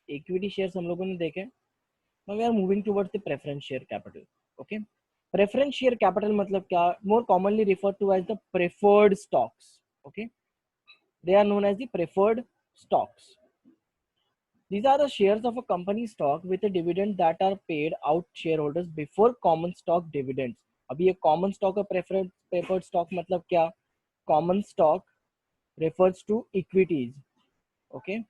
Equity shares हम लोगों ने देखे. Now we are moving towards the preference share capital. Okay. Preference share capital मतलब क्या? More commonly referred to as the preferred stocks. Okay. They are known as the preferred stocks. These are the shares of a company stock with a dividend that are paid out shareholders before common stock dividends. अभी ये common stock और preferred stock मतलब क्या? Common stock refers to equities. Okay.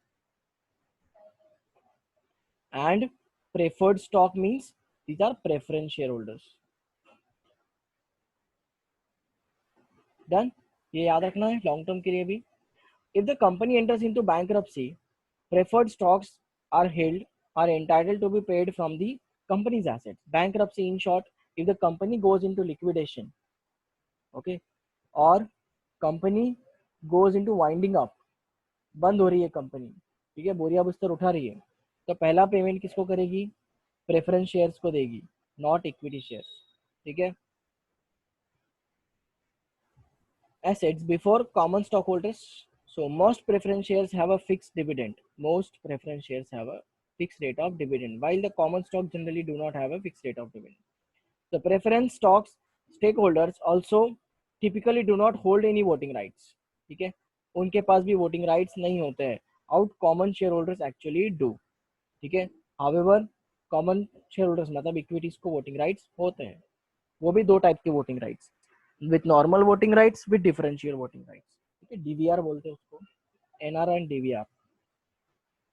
And preferred stock means these are preference shareholders. Done. ये याद रखना है long term के लिए भी. If the company enters into bankruptcy, preferred stocks are held are entitled to be paid from the company's assets. Bankruptcy in short, if the company goes into liquidation, okay, और company goes into winding up, बंद हो रही है company, ठीक है, बोरिया बिस्तर उठा रही है, तो पहला पेमेंट किसको करेगी? प्रेफरेंस शेयर्स को देगी, नॉट इक्विटी शेयर्स. ठीक है. Assets before common stockholders. So most preference shares have a fixed dividend. Most preference shares have a fixed rate of dividend, while the common stock generally do not have a fixed rate of dividend. The preference stocks stakeholders also typically do not hold any voting rights. ठीक है, उनके पास भी voting rights नहीं होते हैं. Out common shareholders actually do. ठीक है. However, common shareholders मतलब इक्विटीज को voting rights होते हैं. वो भी दो टाइप के voting rights. With normal voting rights, with differential voting rights. ठीक है, डीवीआर बोलते हैं उसको, एनआर एंड डीवीआर.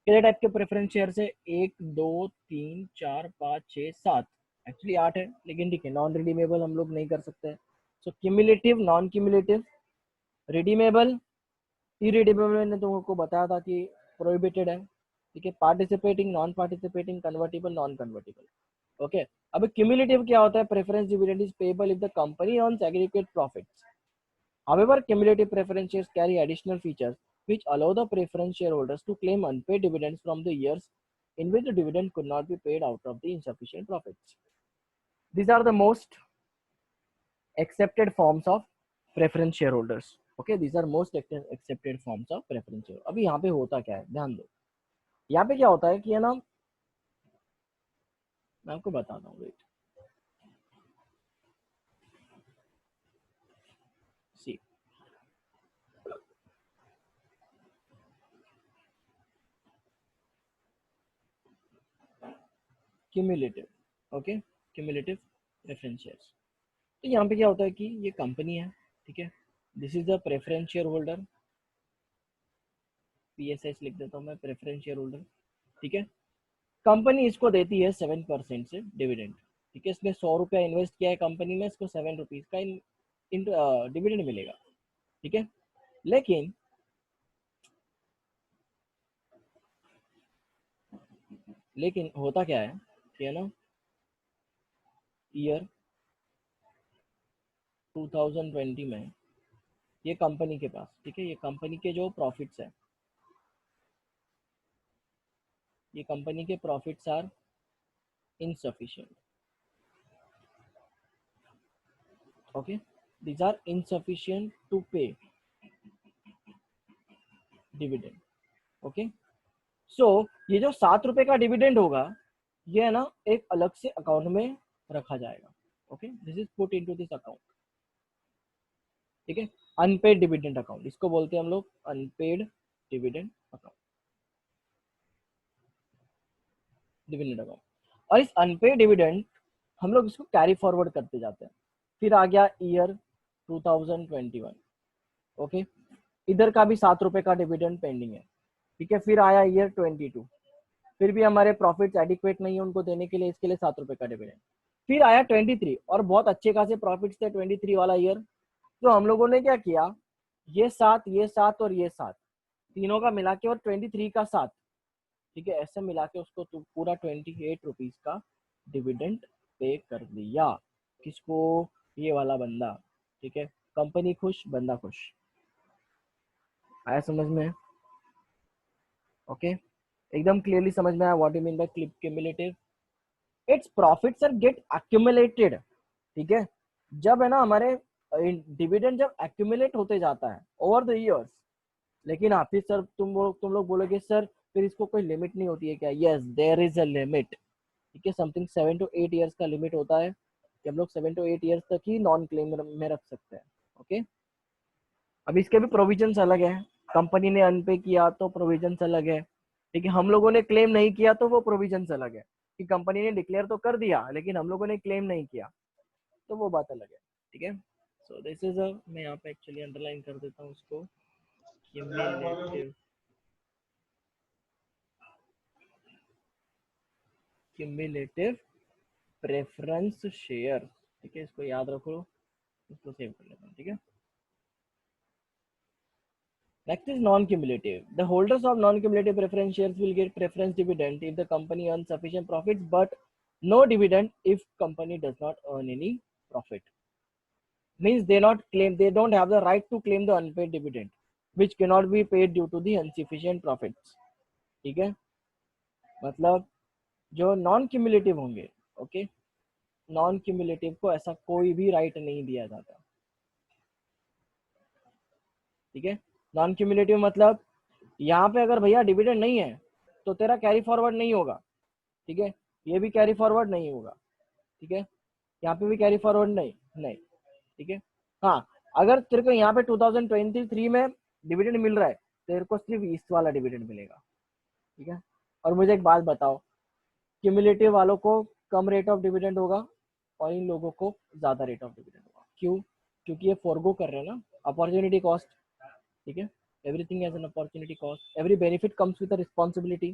कितने टाइप के प्रेफरेंस शेयर है? 1 2 3 4 5 6 7, एक्चुअली 8 है, लेकिन ठीक है, नॉन रिडीमेबल हम लोग नहीं कर सकते. So cumulative, non cumulative, redeemable, irredeemable मैंने तुमको बताया था कि प्रोहिबिटेड है. ठीक है. Participating, non participating, convertible, non convertible. Okay. अब क्यूमुलेटिव क्या होता है? Preference dividend is payable if the company earns aggregate profits. However, cumulative preference shares carry additional features which allow the preference shareholders to claim unpaid dividends from the years in which the dividend could not be paid out of the insufficient profits. These are the most accepted forms of preference shareholders. Okay, these are most accepted forms of preference shareholders. अभी यहाँ पे होता क्या है, ध्यान दो. यहाँ पे क्या होता है कि है ना, मैं आपको बताता हूँ. Wait, see, cumulative. Okay, cumulative preference shares. तो यहाँ पे क्या होता है कि ये कंपनी है, ठीक है, this is the preference share holder, PSH लिख देता हूँ मैं, प्रेफरेंस शेयर होल्डर. ठीक है. कंपनी इसको देती है 7% से डिविडेंड. ठीक है, इसने 100 रुपया इन्वेस्ट किया है कंपनी में, इसको 7 रुपीज का डिविडेंड मिलेगा. ठीक है. लेकिन होता क्या है कि है ना, ईयर 2020 में ये कंपनी के पास, ठीक है, ये कंपनी के जो प्रॉफिट्स है, ये कंपनी के profits are insufficient. Okay, these are insufficient to pay dividend. Okay, so ये जो 7 रुपए का डिविडेंड होगा, ये है ना एक अलग से अकाउंट में रखा जाएगा. Okay, this is put into this account. ठीक है. अनपेड डिविडेंड अकाउंट इसको बोलते हैं हम लोग, unpaid dividend account, dividend account. और इस अनपेड डिविडेंड हम लोग इसको कैरी फॉरवर्ड करते जाते हैं. फिर आ गया ईयर 2021. ओके, इधर का भी 7 रुपए का डिविडेंड पेंडिंग है. ठीक है. फिर आया ईयर 22, फिर भी हमारे प्रॉफिट्स एडिक्वेट नहीं है उनको देने के लिए, इसके लिए 7 रुपए का डिविडेंड. फिर आया 23 और बहुत अच्छे खासे प्रॉफिट्स थे 23 वाला ईयर. तो हम लोगों ने क्या किया, ये 7, ये 7 और ये 7 तीनों का मिला के और 23 का 7, ठीक है, ऐसे मिला के उसको तो पूरा 28 रुपीज का डिविडेंड पे कर दिया. किसको? ये वाला बंदा. ठीक है. कंपनी खुश, बंदा खुश. आया समझ में? ओके, एकदम क्लियरली समझ में आया what you mean by cumulative. It's profits are get accumulated. ठीक है. जब है ना हमारे डिविडेंड जब एक्यूमुलेट होते जाता है ओवर द इयर्स. लेकिन आप ही सर तुम लोग बोलोगे सर फिर इसको कोई लिमिट नहीं होती है क्या? Yes, there is a limit. ठीक है, समथिंग 7 to 8 years का लिमिट होता है कि हम लोग 7 to 8 years तक ही नॉन क्लेम में रख सकते हैं। ओके, अब इसके भी प्रोविजंस अलग है। कंपनी ने अनपे किया तो प्रोविजंस अलग है। ठीक है, हम लोगों ने क्लेम नहीं किया तो वो प्रोविजंस अलग है कि कंपनी ने डिक्लेयर तो कर दिया लेकिन हम लोगों ने क्लेम नहीं किया, तो वो बात अलग है। ठीक है, सो दिस इज अ, मैं यहाँ पे एक्चुअली अंडरलाइन कर देता हूँ उसको, क्यूमुलेटिव क्यूमुलेटिव प्रेफरेंस शेयर। ठीक है, इसको याद रखो, इसको सेव कर लेता हूँ। ठीक है, next is non-cumulative. The holders of non-cumulative preference shares will get preference dividend if the company earns sufficient profits, but no dividend if company does not earn any profit. Means they don't have the right to claim the unpaid dividend, which cannot be paid due to the insufficient profits. ठीक है, मतलब जो non cumulative होंगे, okay, non cumulative को ऐसा कोई भी right नहीं दिया जाता। ठीक है, नॉन क्यूमुलेटिव मतलब यहाँ पे अगर भैया डिविडेंड नहीं है तो तेरा कैरी फॉरवर्ड नहीं होगा। ठीक है, ये भी कैरी फॉरवर्ड नहीं होगा। ठीक है, यहाँ पे भी कैरी फॉरवर्ड नहीं नहीं। ठीक है, हाँ, अगर तेरे को यहाँ पे 2023 में डिविडेंड मिल रहा है, तेरे को सिर्फ इस वाला डिविडेंड मिलेगा। ठीक है, और मुझे एक बात बताओ, क्यूमुलेटिव वालों को कम रेट ऑफ डिविडेंड होगा और इन लोगों को ज्यादा रेट ऑफ डिविडेंड होगा। क्यों? क्योंकि ये फॉरगो कर रहे हैं ना, अपॉर्चुनिटी कॉस्ट। ठीक है, everything has an opportunity cost, every benefit comes with a responsibility.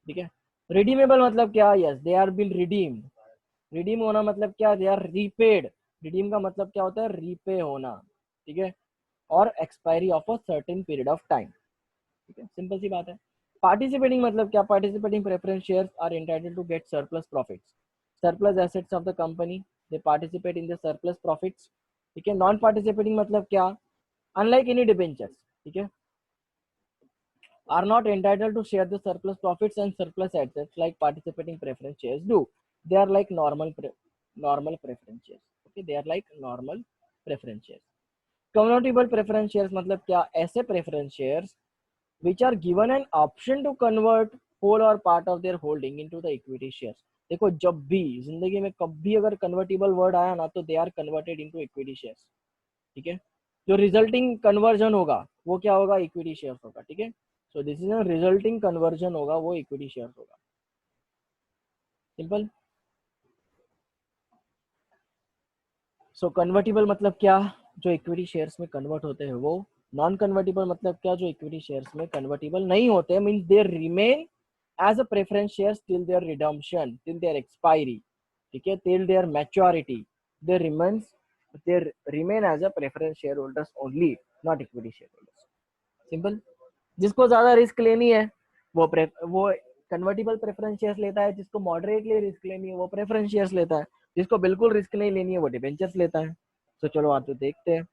ठीक है, रिडीमेबल मतलब क्या? Yes, they are will redeemed. Redeem होना मतलब क्या? They are repaid. रिडीम का मतलब क्या होता है? रीपे होना। ठीक है, और expiry of a certain period of time. ठीक है, सिंपल सी बात है। पार्टिसिपेटिंग मतलब क्या? Participating preference shares are entitled to get surplus profits, surplus assets of the company, they participate in the surplus profits. ठीक है, नॉन पार्टिसिपेटिंग मतलब क्या? अनलाइक एनी डिबेंचर्स, ठीक है, are not entitled to share the surplus profits and surplus assets like participating preference shares do. They are like normal preference shares. Okay, they are like normal preference shares. Convertible preference shares मतलब क्या? ऐसे preference shares which are given an option to convert whole or part of their holding into the equity shares. देखो, जब भी जिंदगी में कभी अगर कन्वर्टिबल वर्ड आया ना तो they are converted into equity shares. ठीक है, जो रिजल्टिंग कन्वर्जन होगा वो क्या होगा? इक्विटी शेयर्स होगा। ठीक है, so this is a resulting conversion होगा, वो इक्विटी शेयर्स होगा। सिंपल। सो कन्वर्टिबल मतलब क्या? जो इक्विटी शेयर्स में कन्वर्ट होते हैं वो। नॉन कन्वर्टिबल मतलब क्या? जो इक्विटी शेयर्स में कन्वर्टिबल नहीं होते, means they remain as a preference shares till their redemption, till their expiry. ठीक है, till their maturity they remain as a preference share holders only, not equity share holders. Simple. जिसको ज्यादा risk लेनी है वो convertible preference shares लेता है, जिसको मॉडरेटली रिस्क लेनी है वो प्रेफरेंस शेयर्स लेता है, जिसको बिल्कुल रिस्क नहीं लेनी है वो डिबेंचर्स लेता है। तो चलो आज तो देखते हैं।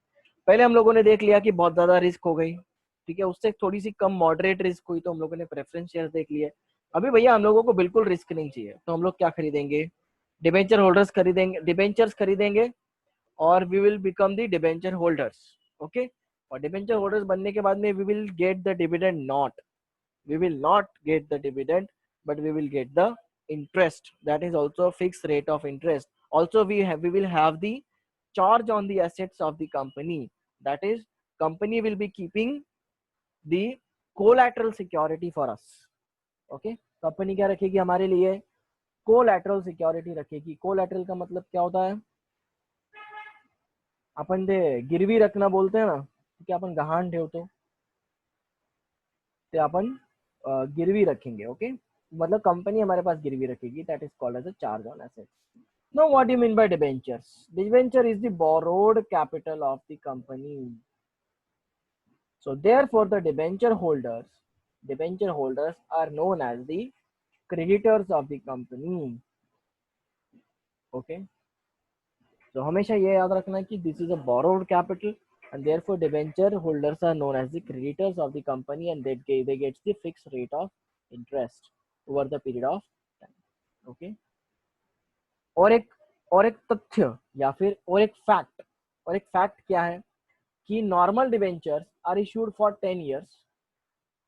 पहले हम लोगों ने देख लिया कि बहुत ज्यादा रिस्क हो गई। ठीक है, उससे थोड़ी सी कम मॉडरेट रिस्क हुई तो हम लोगों ने प्रेफरेंस शेयर्स देख लिए। अभी भैया हम लोगों को बिल्कुल रिस्क नहीं चाहिए, तो हम लोग क्या खरीदेंगे? डिबेंचर होल्डर्स खरीदेंगे, डिबेंचर्स खरीदेंगे, और we will become the debenture holders. Okay, और डिबेंचर होल्डर्स बनने के बाद में we will get the dividend not, we will not get the dividend, but we will get the interest. That is also a fixed rate of interest. Also we will have the charge on the assets of the company. That is, company will be keeping the collateral security for us. Okay, company क्या रखेगी हमारे लिए? Collateral security रखेगी। Collateral का मतलब क्या होता है? अपन दे गिरवी रखना बोलते हैं ना, कि अपन गहाण ठेवतो ते अपन गिरवी रखेंगे। ओके, मतलब कंपनी हमारे पास गिरवी रखेगी, that is called as a charge on asset. No, what you mean by debentures? Debenture is the borrowed capital of the company. So therefore the debenture holders are known as the creditors of the company. Okay, तो हमेशा ये याद रखना कि this is a borrowed capital and therefore debenture holders are known as the creditors of the company, and they get the fixed rate of interest over the period of time. Okay, और एक तथ्य या फिर और एक fact क्या है कि normal debentures are issued for 10 years।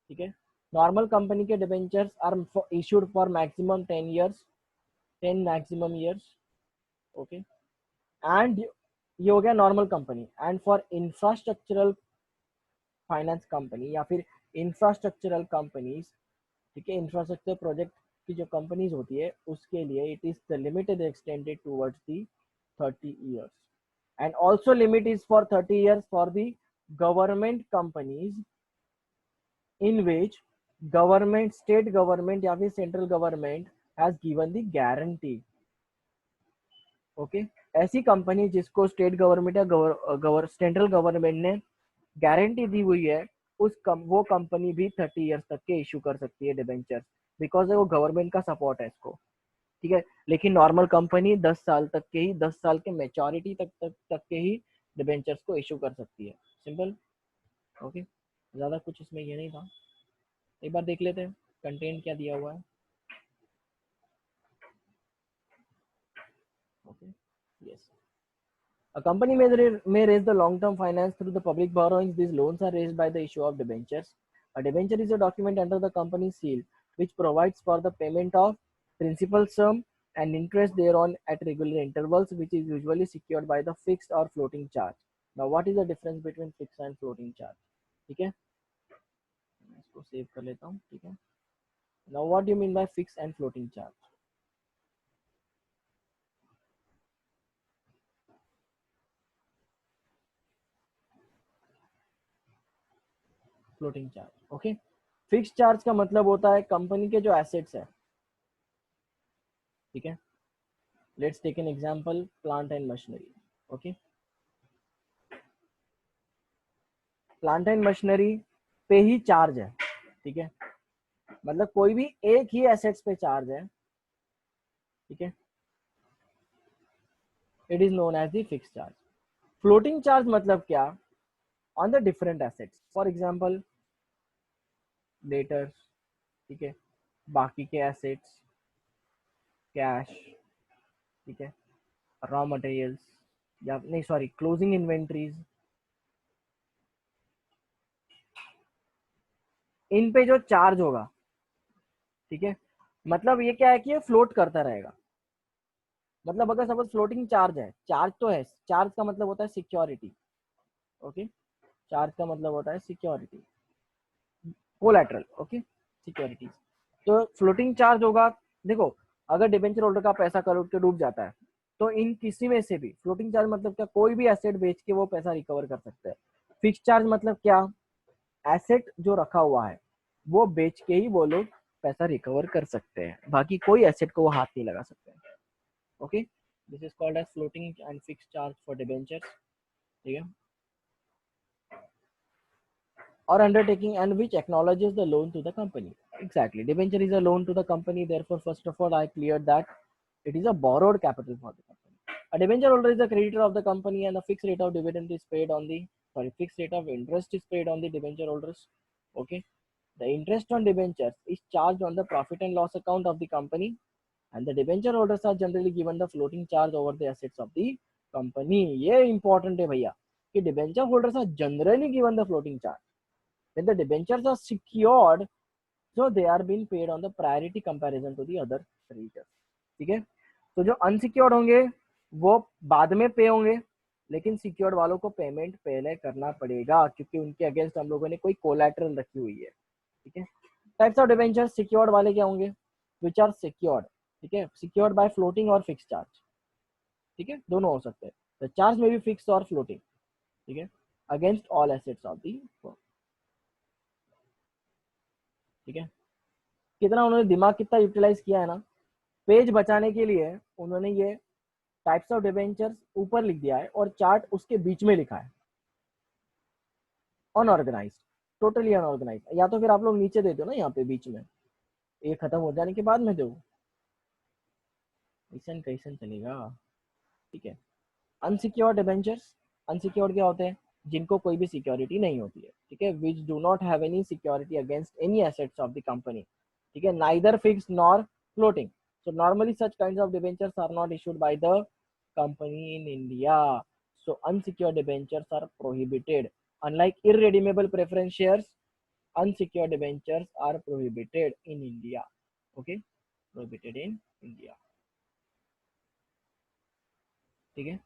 ठीक है, नॉर्मल कंपनी के debentures are issued for maximum 10 years, 10 maximum years, okay. And ये हो गया normal company. And for infrastructural finance company या फिर इंफ्रास्ट्रक्चरल कंपनीज, ठीक है, इंफ्रास्ट्रक्चर प्रोजेक्ट की जो कंपनीज होती है उसके लिए it is the limited extended towards the 30 years, and also limit is for 30 years for the government companies in which government, state government या फिर central government has given the guarantee, okay. ऐसी company जिसको state government या central government ने guarantee दी हुई है वो company भी 30 years तक के इशू कर सकती है डिबेंचर, बिकॉज वो गवर्नमेंट का सपोर्ट है इसको, ठीक है। लेकिन नॉर्मल कंपनी 10 साल तक के ही, 10 साल के मेच्योरिटी तक के ही डिबेंचर्स को इशू कर सकती है, सिंपल, ओके। ज़्यादा कुछ इसमें ये नहीं था। एक बार देख लेते हैं कंटेंट क्या दिया हुआ है, okay. Yes, a company may raise the long-term finance through the public borrowings. These loans are raised by the issue of debentures. A debenture is a document under the company's seal which provides for the payment of principal sum and interest thereon at regular intervals, which is usually secured by the fixed or floating charge. Now, what is the difference between fixed and floating charge? ठीक है, इसको save कर लेता हूँ, ठीक है। Now, what do you mean by fixed and floating charge? Floating charge, okay. Fix charge का मतलब होता है कंपनी के जो एसेट्स है, ठीक है। Let's take an example, plant and machinery, okay. Plant and machinery पे ही चार्ज है, ठीक है, मतलब कोई भी एक ही एसेट्स पे चार्ज है, ठीक है, it is known as the fix charge. Floating charge मतलब क्या, on the different assets, for example debtors, ठीक है, बाकी के एसेट्स, कैश, ठीक है, रॉ मटेरियल्स, या नहीं सॉरी क्लोजिंग इन्वेंट्रीज, इन पे जो चार्ज होगा, ठीक है, मतलब ये क्या है कि ये फ्लोट करता रहेगा। मतलब अगर सपोज फ्लोटिंग चार्ज है, चार्ज तो है, चार्ज का मतलब होता है सिक्योरिटी, ओके। चार्ज का मतलब होता है सिक्योरिटी, कोलैटरल, ओके, सिक्योरिटीज। तो फ्लोटिंग चार्ज होगा, देखो अगर डिबेंचर होल्डर का पैसा करोड़ के डूब जाता है तो इन किसी में से भी फ्लोटिंग चार्ज मतलब क्या, कोई भी एसेट बेच के वो पैसा रिकवर कर सकते हैं। फिक्स चार्ज मतलब क्या, एसेट जो रखा हुआ है वो बेच के ही वो लोग पैसा रिकवर कर सकते हैं, बाकी कोई एसेट को वो हाथ नहीं लगा सकते हैं, okay. This is called as floating and fix charge for debentures, ठीक है। Or undertaking and which acknowledges the loan to the company. Exactly. Debenture is a loan to the company. Therefore, first of all, I cleared that it is a borrowed capital for the company. A debenture holder is a creditor of the company, and the fixed rate of dividend is paid on the fixed rate of interest is paid on the debenture holders. Okay. The interest on debentures is charged on the profit and loss account of the company, and the debenture holders are generally given the floating charge over the assets of the company. ये important है भैया कि debenture holders are generally given the floating charge. When the debentures are secured, so they are being paid on the priority comparison to the other creditors, ठीक है। तो जो unsecured होंगे वो बाद में पे होंगे, लेकिन सिक्योर्ड वालों को पेमेंट पहले करना पड़ेगा क्योंकि उनके अगेंस्ट हम लोगों ने कोई कोलैटरल रखी हुई है, ठीक है। टाइप्स ऑफ डिबेंचर, सिक्योर्ड वाले क्या होंगे, विच आर सिक्योर्ड, ठीक है, सिक्योर्ड बाय फ्लोटिंग और फिक्स चार्ज, ठीक है, दोनों हो सकते हैं। द चार्ज में भी फिक्स और फ्लोटिंग, ठीक है, against all assets of the, ठीक है। कितना उन्होंने दिमाग कितना यूटिलाइज किया है ना, पेज बचाने के लिए उन्होंने ये टाइप्स ऑफ डिबेंचर्स ऊपर लिख दिया है और चार्ट उसके बीच में लिखा है, अनऑर्गेनाइज, टोटली अनऑर्गेनाइज। या तो फिर आप लोग नीचे दे दो ना, यहाँ पे बीच में, ये खत्म हो जाने के बाद में दो, ऐसा कैसे चलेगा, ठीक है। अनसिक्योर्ड डिबेंचर्स, अनसिक्योर्ड क्या होते हैं, जिनको कोई भी सिक्योरिटी नहीं होती है, ठीक है, which do not have any security against any assets of the company, ठीक है, neither fix nor floating. So normally such kinds of debentures are not issued by the company in India. So unsecured debentures are prohibited. Unlike irredeemable preference shares, unsecured debentures are prohibited in India. Okay, prohibited in India. ठीक है.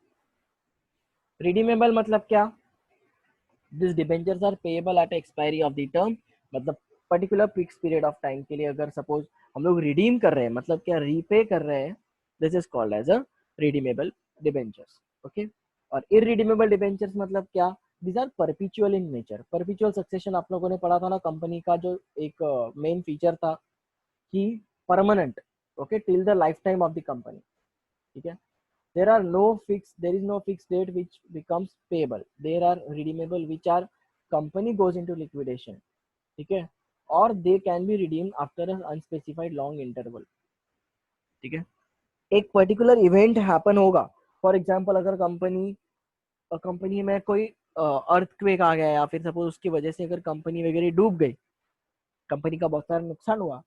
Redeemable मतलब क्या? These debentures are payable at expiry of the term. मतलब particular fix period of time के लिए अगर suppose हम लोग रिडीम कर रहे हैं, मतलब क्या रीपे कर रहे हैं, this is called as a redeemable debentures. Okay. और इरिडीमेबल डिबेंचर्स मतलब क्या? These are perpetual in nature. Perpetual succession आप लोगों ने पढ़ा था ना, कंपनी का जो एक मेन फीचर था कि permanent. Okay, till the life time of the company. ठीक है. There is no fixed date which becomes payable. There are redeemable which are company goes into liquidation. ठीक है. और they can be redeemed after an unspecified long interval. ठीक है. एक particular event happen होगा. For example अगर company में कोई अर्थक्वेक आ गया या फिर सपोज उसकी वजह से अगर कंपनी वगैरह डूब गई, कंपनी का बहुत सारा नुकसान हुआ.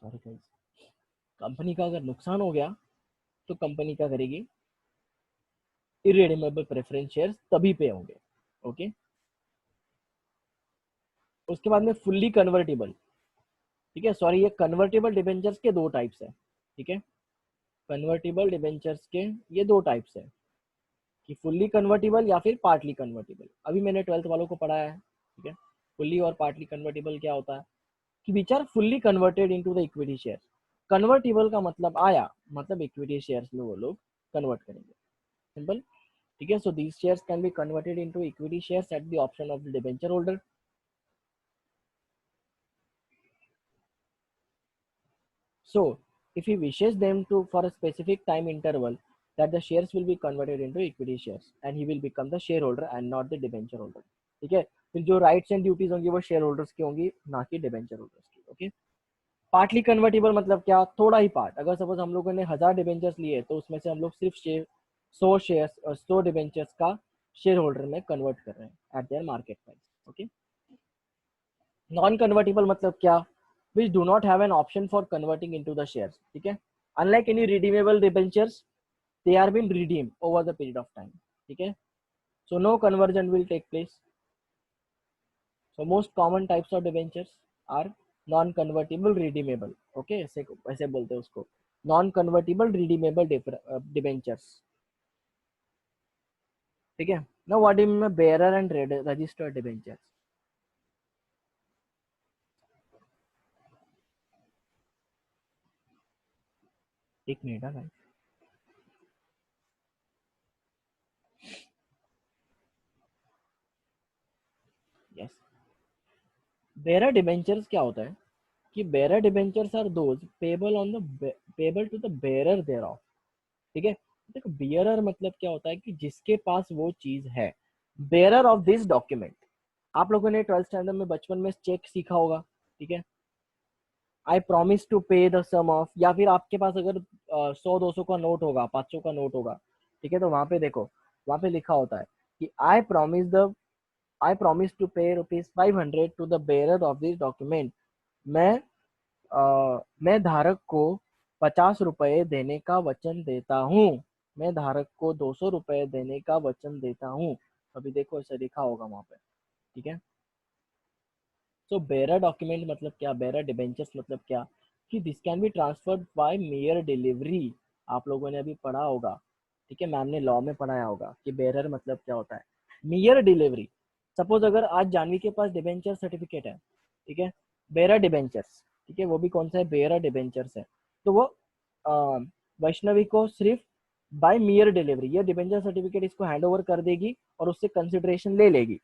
Sorry guys. कंपनी का अगर नुकसान हो गया तो कंपनी क्या करेगी? इरिडीमेबल प्रेफरेंस शेयर्स तभी पे होंगे. ओके. उसके बाद में फुल्ली कन्वर्टेबल. ठीक है. सॉरी, ये कन्वर्टेबल डिबेंचर्स के दो टाइप्स है. ठीक है. कन्वर्टेबल डिबेंचर्स के ये दो टाइप्स है कि फुल्ली कन्वर्टेबल या फिर पार्टली कन्वर्टेबल. अभी मैंने 12th वालों को पढ़ाया है. ठीक है. फुल्ली और पार्टली कन्वर्टेबल क्या होता है कि which are fully converted into the equity share. Convertible का मतलब आया, मतलब इक्विटी शेयर्स में वो लोग कन्वर्ट करेंगे. सिंपल. ठीक है. So these shares can be converted into equity shares at the option of the debenture holder. So, if he wishes them to for a specific time interval, that the shares will be converted into equity shares and he will become the shareholder and not the debenture holder. ठीक है. फिर जो rights and duties होंगी वो share holders की होंगी, ना कि डिबेंचर होल्डर्स की. ओके. पार्टली कन्वर्टेबल मतलब क्या? थोड़ा ही पार्ट. अगर सपोज हम लोगों ने 1000 डिबेंचर्स लिए तो उसमें से हम लोग सिर्फ 100 डिबेंचर्स का शेयर होल्डर में कन्वर्ट कर रहे हैं eight their market price. Okay. Non convertible मतलब क्या? which do not have an option for converting into the shares. ठीक है. Unlike any redeemable debentures, they are been redeemed over the period of time. ठीक है. So no conversion will take place. So most common types of debentures are non-convertible redeemable. Okay, ऐसे बोलते हैं उसको, non-convertible redeemable debentures. ठीक है. Now what do you mean bearer and registered debentures? एक minute है. यस. बेरर डिबेंचर्स क्या होता है कि bearer debentures are those payable on the payable to the bearer thereof. ठीक है. देखो, बेयरर मतलब क्या होता है कि जिसके पास वो चीज है. Bearer of this document. आप लोगों ने 12th स्टैंडर्ड में बचपन में चेक सीखा होगा. ठीक है. आई प्रॉमिस टू पे द सम ऑफ, या फिर आपके पास अगर 100-200 का नोट होगा, 500 का नोट होगा. ठीक है. तो वहां पे देखो, वहां पे लिखा होता है कि I promise to pay ₹500 to the bearer of this document. मैं मैं धारक को 50 रुपए देने का वचन देता हूँ. मैं धारक को 200 रुपए देने का वचन देता हूँ. अभी देखो ऐसा लिखा होगा वहां पे. ठीक है. सो बेरर डॉक्यूमेंट मतलब क्या? बेरर डिबेंचर्स मतलब क्या कि this can be transferred by mayor delivery. आप लोगों ने अभी पढ़ा होगा. ठीक है. मैम ने लॉ में पढ़ाया होगा कि बेरर मतलब क्या होता है. Mayor delivery. सपोज अगर आज जानवी के पास डिबेंचर सर्टिफिकेट है. ठीक है. Bearer debentures. ठीक है. वो भी कौन सा है? बेरर डिबेंचर्स है. तो वो वैष्णवी को सिर्फ बाय मेयर डिलीवरी ये डिबेंचर सर्टिफिकेट इसको हैंड ओवर कर देगी और उससे कंसिडरेशन ले लेगी.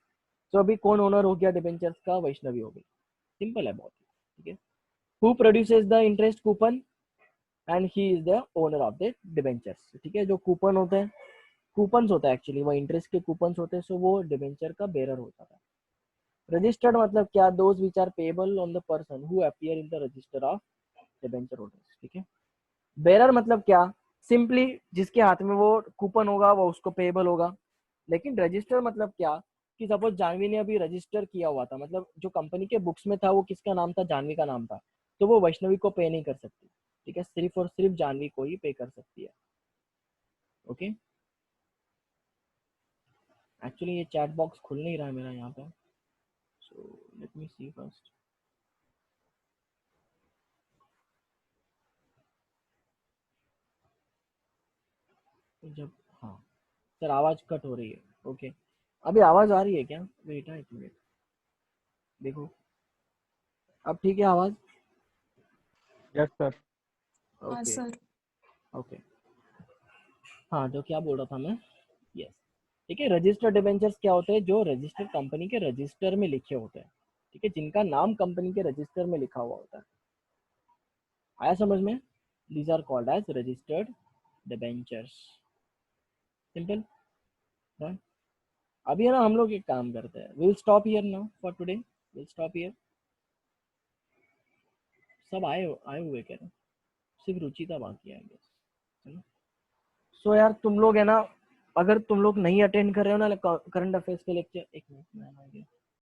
तो अभी कौन ओनर हो गया डिबेंचर्स का? वैष्णवी हो गई. सिंपल है बहुत. ठीक है. Who produces the interest coupon and he is the owner of the debentures. ठीक है. जो कूपन होते हैं, कूपन्स होता है एक्चुअली, वो इंटरेस्ट के कूपन्स होते हैं. सो वो डिबेंचर का बेरर होता है. रजिस्टर्ड मतलब क्या? Those which are payable on the person who appear in the register of debenture holders. ठीक है. बेरर मतलब क्या? सिंपली जिसके हाथ में वो कूपन होगा वो उसको पेबल होगा. लेकिन रजिस्टर मतलब क्या कि सपोज जानवी ने अभी रजिस्टर किया हुआ था, मतलब जो कंपनी के बुक्स में था वो किसका नाम था? जानवी का नाम था. तो वो वैष्णवी को पे नहीं कर सकती. ठीक है. सिर्फ और सिर्फ जानवी को ही पे कर सकती है. ओके. एक्चुअली ये चैट बॉक्स खुल नहीं रहा है मेरा यहाँ पे, सो लेट मी सी फर्स्ट। जब, हाँ सर आवाज कट हो रही है, ओके अभी आवाज आ रही है क्या? वेट है एक मिनट, देखो अब ठीक है आवाज? Yes sir. हाँ ओके सर। ओके। हाँ तो क्या बोल रहा था मैं, यस ठीक है। रजिस्टर्ड डिबेंचर्स क्या होते हैं? जो रजिस्टर्ड कंपनी के रजिस्टर में लिखे होते हैं, ठीक है, जिनका नाम कंपनी के रजिस्टर में लिखा हुआ होता है। आया समझ में? These are called as registered debentures. Simple. अभी है ना हम लोग एक काम करते हैं, will stop here now for today, will stop here. सब आए हुए कह रहे, सिर्फ रुचिता बाकी है बस, है ना? सो यार तुम लोग है ना, अगर तुम लोग नहीं अटेंड कर रहे हो ना करंट अफेयर्स के लेक्चर, एक मिनट